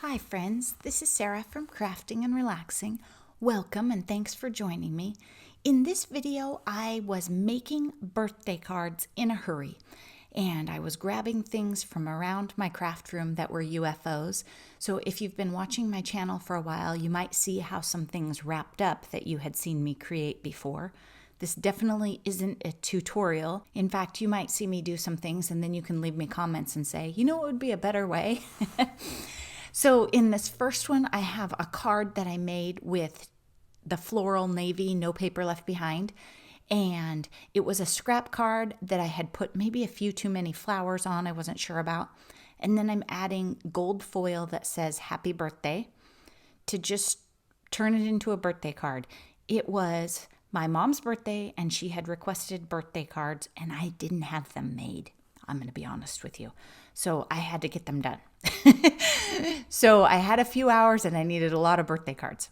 Hi friends, this is Sarah from Crafting and Relaxing. Welcome and thanks for joining me. In this video, I was making birthday cards in a hurry and I was grabbing things from around my craft room that were UFOs. So if you've been watching my channel for a while, you might see how some things wrapped up that you had seen me create before. This definitely isn't a tutorial. In fact, you might see me do some things and then you can leave me comments and say, you know what would be a better way? So in this first one, I have a card that I made with the floral navy, no paper left behind. And it was a scrap card that I had put maybe a few too many flowers on, I wasn't sure about. And then I'm adding gold foil that says happy birthday to just turn it into a birthday card. It was my mom's birthday and she had requested birthday cards and I didn't have them made. I'm going to be honest with you. So I had to get them done. So I had a few hours and I needed a lot of birthday cards.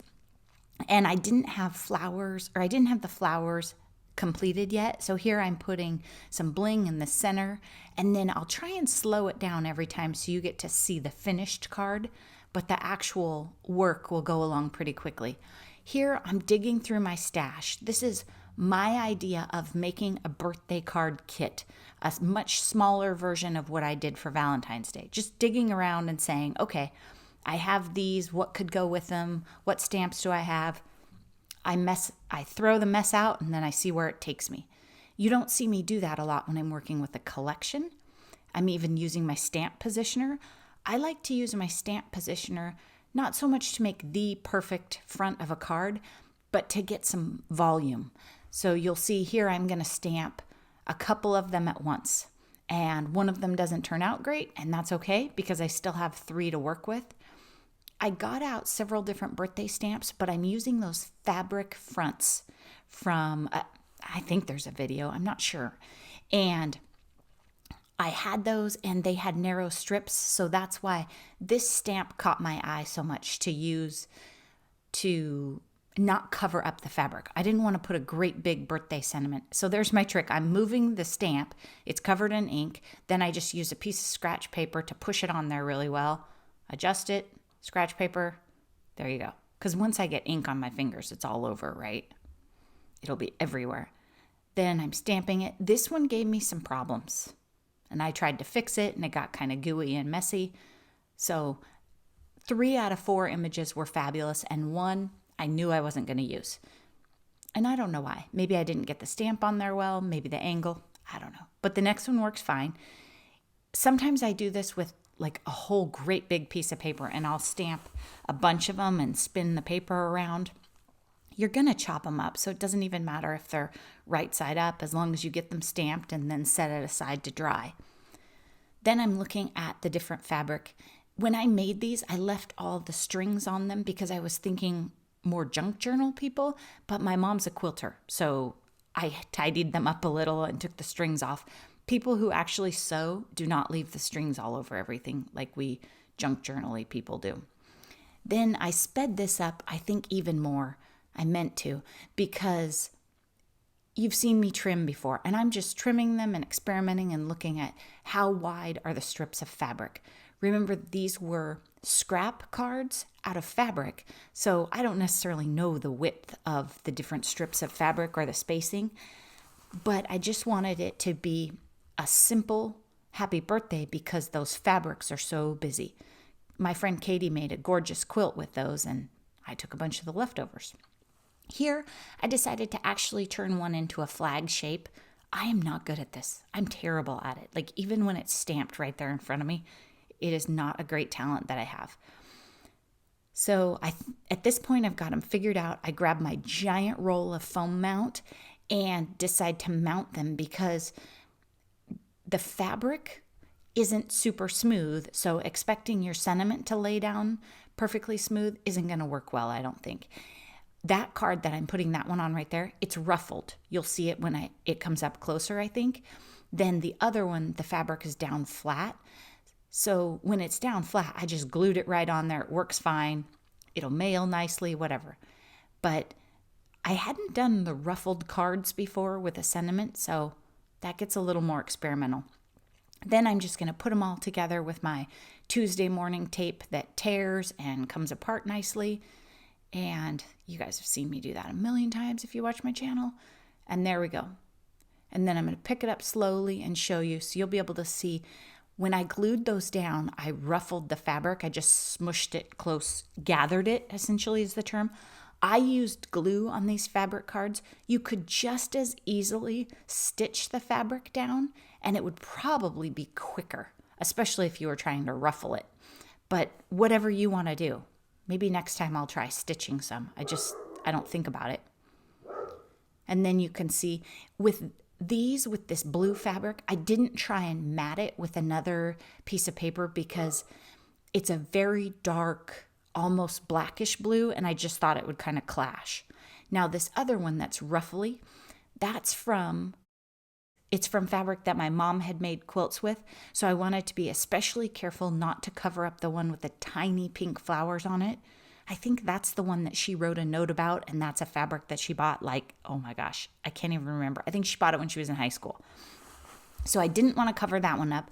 And I didn't have flowers, or I didn't have the flowers completed yet. So here I'm putting some bling in the center, and then I'll try and slow it down every time so you get to see the finished card, but the actual work will go along pretty quickly. Here I'm digging through my stash. This is my idea of making a birthday card kit, a much smaller version of what I did for Valentine's Day. Just digging around and saying, okay, I have these, what could go with them? What stamps do I have? I throw the mess out and then I see where it takes me. You don't see me do that a lot when I'm working with a collection. I'm even using my stamp positioner. I like to use my stamp positioner not so much to make the perfect front of a card, but to get some volume. So you'll see here I'm going to stamp a couple of them at once. And one of them doesn't turn out great, and that's okay because I still have 3 to work with. I got out several different birthday stamps, but I'm using those fabric fronts from, I think there's a video, I'm not sure. And I had those and they had narrow strips, so that's why this stamp caught my eye so much to use to not cover up the fabric. I didn't want to put a great big birthday sentiment. So there's my trick. I'm moving the stamp. It's covered in ink. Then I just use a piece of scratch paper to push it on there really well. Adjust it, scratch paper. There you go. Because once I get ink on my fingers, it's all over, right? It'll be everywhere. Then I'm stamping it. This one gave me some problems. And I tried to fix it and it got kind of gooey and messy. So 3 out of 4 images were fabulous and 1 I knew I wasn't going to use. And I don't know why. Maybe I didn't get the stamp on there well, maybe the angle, I don't know. But the next one works fine. Sometimes I do this with like a whole great big piece of paper and I'll stamp a bunch of them and spin the paper around. You're going to chop them up, so it doesn't even matter if they're right side up as long as you get them stamped and then set it aside to dry. Then I'm looking at the different fabric. When I made these, I left all the strings on them because I was thinking more junk journal people, but my mom's a quilter, so I tidied them up a little and took the strings off. People who actually sew do not leave the strings all over everything like we junk journal-y people do. Then I sped this up, I think even more. I meant to, because you've seen me trim before, and I'm just trimming them and experimenting and looking at how wide are the strips of fabric. Remember, these were scrap cards out of fabric, so I don't necessarily know the width of the different strips of fabric or the spacing, but I just wanted it to be a simple happy birthday because those fabrics are so busy. My friend Katie made a gorgeous quilt with those, and I took a bunch of the leftovers. Here, I decided to actually turn one into a flag shape. I am not good at this. I'm terrible at it. Like, even when it's stamped right there in front of me, it is not a great talent that I have. So at this point, I've got them figured out. I grab my giant roll of foam mount and decide to mount them because the fabric isn't super smooth. So expecting your sentiment to lay down perfectly smooth isn't going to work well, I don't think. That card that I'm putting that one on right there, it's ruffled. You'll see it when it comes up closer, I think. Then the other one, the fabric is down flat. So when it's down flat, I just glued it right on there. It works fine. It'll mail nicely, whatever. But I hadn't done the ruffled cards before with a sentiment, so that gets a little more experimental. Then I'm just going to put them all together with my Tuesday morning tape that tears and comes apart nicely. And you guys have seen me do that a million times if you watch my channel. And there we go. And then I'm going to pick it up slowly and show you, so you'll be able to see. When I glued those down, I ruffled the fabric. I just smushed it close, gathered it, essentially is the term. I used glue on these fabric cards. You could just as easily stitch the fabric down, and it would probably be quicker, especially if you were trying to ruffle it. But whatever you want to do. Maybe next time I'll try stitching some. I don't think about it. And then you can see with this blue fabric, I didn't try and mat it with another piece of paper because it's a very dark, almost blackish blue, and I just thought it would kind of clash. Now this other one that's ruffly, it's from fabric that my mom had made quilts with, so I wanted to be especially careful not to cover up the one with the tiny pink flowers on it. I think that's the one that she wrote a note about, and that's a fabric that she bought oh my gosh, I can't even remember. I think she bought it when she was in high school. So I didn't want to cover that one up.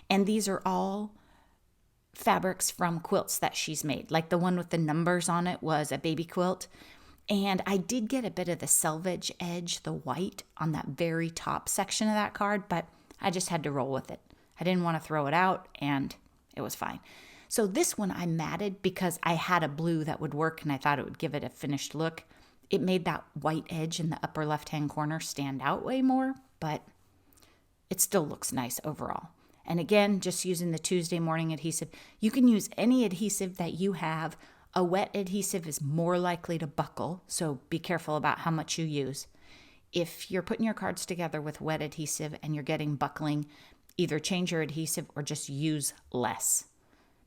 And these are all fabrics from quilts that she's made. Like the one with the numbers on it was a baby quilt. And I did get a bit of the selvage edge, the white, on that very top section of that card, but I just had to roll with it. I didn't want to throw it out, and it was fine. So this one I matted because I had a blue that would work, and I thought it would give it a finished look. It made that white edge in the upper left-hand corner stand out way more, but it still looks nice overall. And again, just using the Tuesday morning adhesive. You can use any adhesive that you have. A wet adhesive is more likely to buckle, so be careful about how much you use. If you're putting your cards together with wet adhesive and you're getting buckling, either change your adhesive or just use less.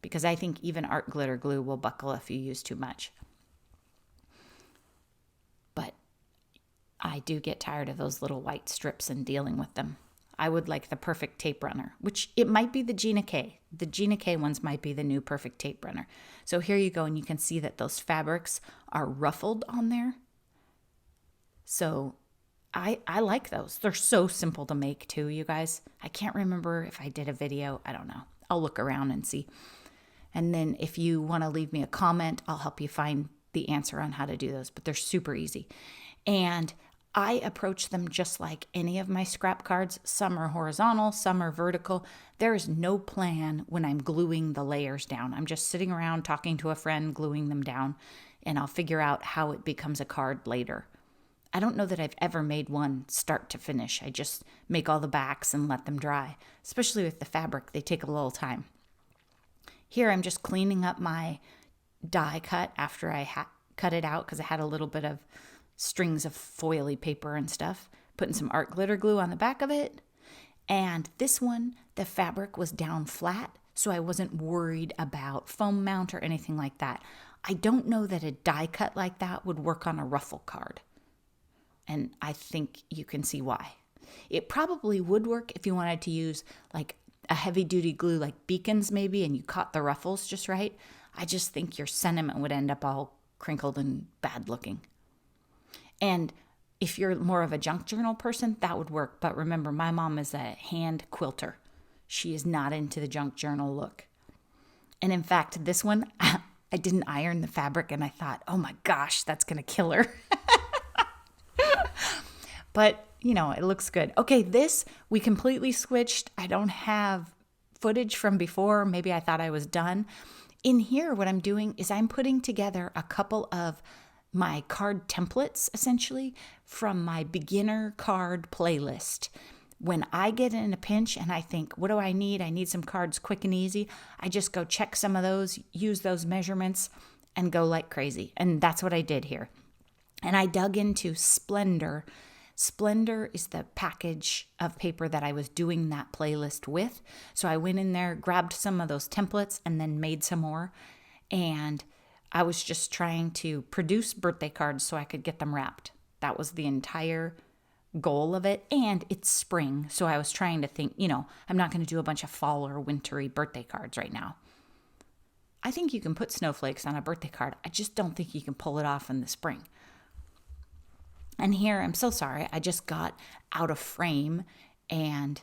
Because I think even art glitter glue will buckle if you use too much. But I do get tired of those little white strips and dealing with them. I would like the Perfect Tape Runner, which it might be the Gina K. The Gina K ones might be the new Perfect Tape Runner. So here you go, and you can see that those fabrics are ruffled on there. So I like those. They're so simple to make too, you guys. I can't remember if I did a video. I don't know. I'll look around and see. And then if you want to leave me a comment, I'll help you find the answer on how to do those. But they're super easy. And I approach them just like any of my scrap cards. Some are horizontal, some are vertical. There is no plan when I'm gluing the layers down. I'm just sitting around talking to a friend, gluing them down, and I'll figure out how it becomes a card later. I don't know that I've ever made one start to finish. I just make all the backs and let them dry. Especially with the fabric, they take a little time. Here I'm just cleaning up my die cut after I cut it out because I had a little bit of strings of foily paper and stuff, putting some art glitter glue on the back of it. And this one, the fabric was down flat, so I wasn't worried about foam mount or anything like that. I don't know that a die cut like that would work on a ruffle card. And I think you can see why. It probably would work if you wanted to use like a heavy duty glue like Beacons maybe, and you caught the ruffles just right. I just think your sentiment would end up all crinkled and bad looking. And if you're more of a junk journal person, that would work. But remember, my mom is a hand quilter. She is not into the junk journal look. And in fact, this one, I didn't iron the fabric and I thought, oh my gosh, that's going to kill her. But, you know, it looks good. Okay, this, we completely switched. I don't have footage from before. Maybe I thought I was done. In here, what I'm doing is I'm putting together a couple of my card templates, essentially, from my beginner card playlist. When I get in a pinch and I think, what do I need? I need some cards quick and easy. I just go check some of those, use those measurements, and go like crazy. And that's what I did here. And I dug into Splendor. Splendor is the package of paper that I was doing that playlist with. So I went in there, grabbed some of those templates, and then made some more. And I was just trying to produce birthday cards so I could get them wrapped. That was the entire goal of it. And it's spring, so I was trying to think, you know, I'm not going to do a bunch of fall or wintry birthday cards right now. I think you can put snowflakes on a birthday card. I just don't think you can pull it off in the spring. And here, I'm so sorry, I just got out of frame and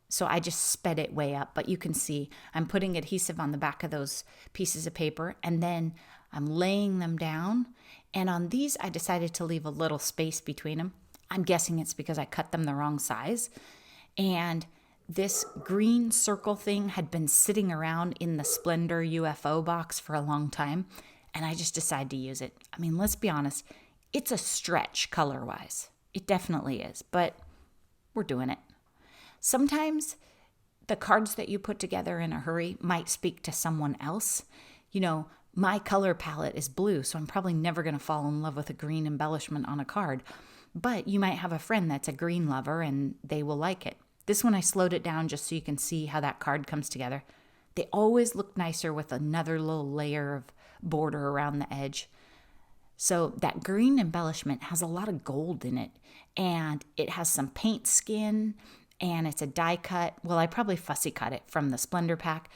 So I just sped it way up, but you can see I'm putting adhesive on the back of those pieces of paper, and then I'm laying them down. And on these, I decided to leave a little space between them. I'm guessing it's because I cut them the wrong size. And this green circle thing had been sitting around in the Splendor UFO box for a long time, and I just decided to use it. I mean, let's be honest, it's a stretch color-wise. It definitely is, but we're doing it. Sometimes the cards that you put together in a hurry might speak to someone else. You know, my color palette is blue, so I'm probably never going to fall in love with a green embellishment on a card. But you might have a friend that's a green lover and they will like it. This one I slowed it down just so you can see how that card comes together. They always look nicer with another little layer of border around the edge. So that green embellishment has a lot of gold in it, and it has some paint skin, and it's a die cut. Well, I probably fussy cut it from the Splendor pack.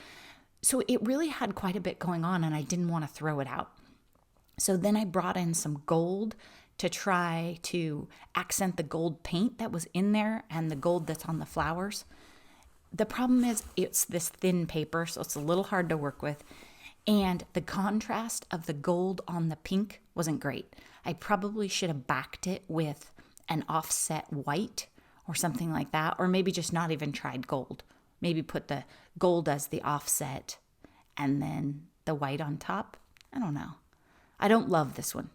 So it really had quite a bit going on, and I didn't want to throw it out. So then I brought in some gold to try to accent the gold paint that was in there and the gold that's on the flowers. The problem is it's this thin paper, so it's a little hard to work with. And the contrast of the gold on the pink wasn't great. I probably should have backed it with an offset white or something like that, or maybe just not even tried gold. Maybe put the gold as the offset and then the white on top. I don't know. I don't love this one.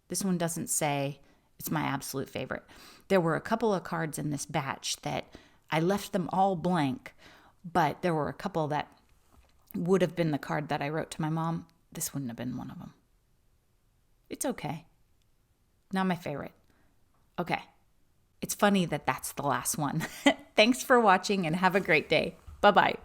This one doesn't say it's my absolute favorite. There were a couple of cards in this batch that I left them all blank, but there were a couple that would have been the card that I wrote to my mom. This wouldn't have been one of them. It's okay. Not my favorite. Okay. It's funny that that's the last one. Thanks for watching and have a great day. Bye-bye.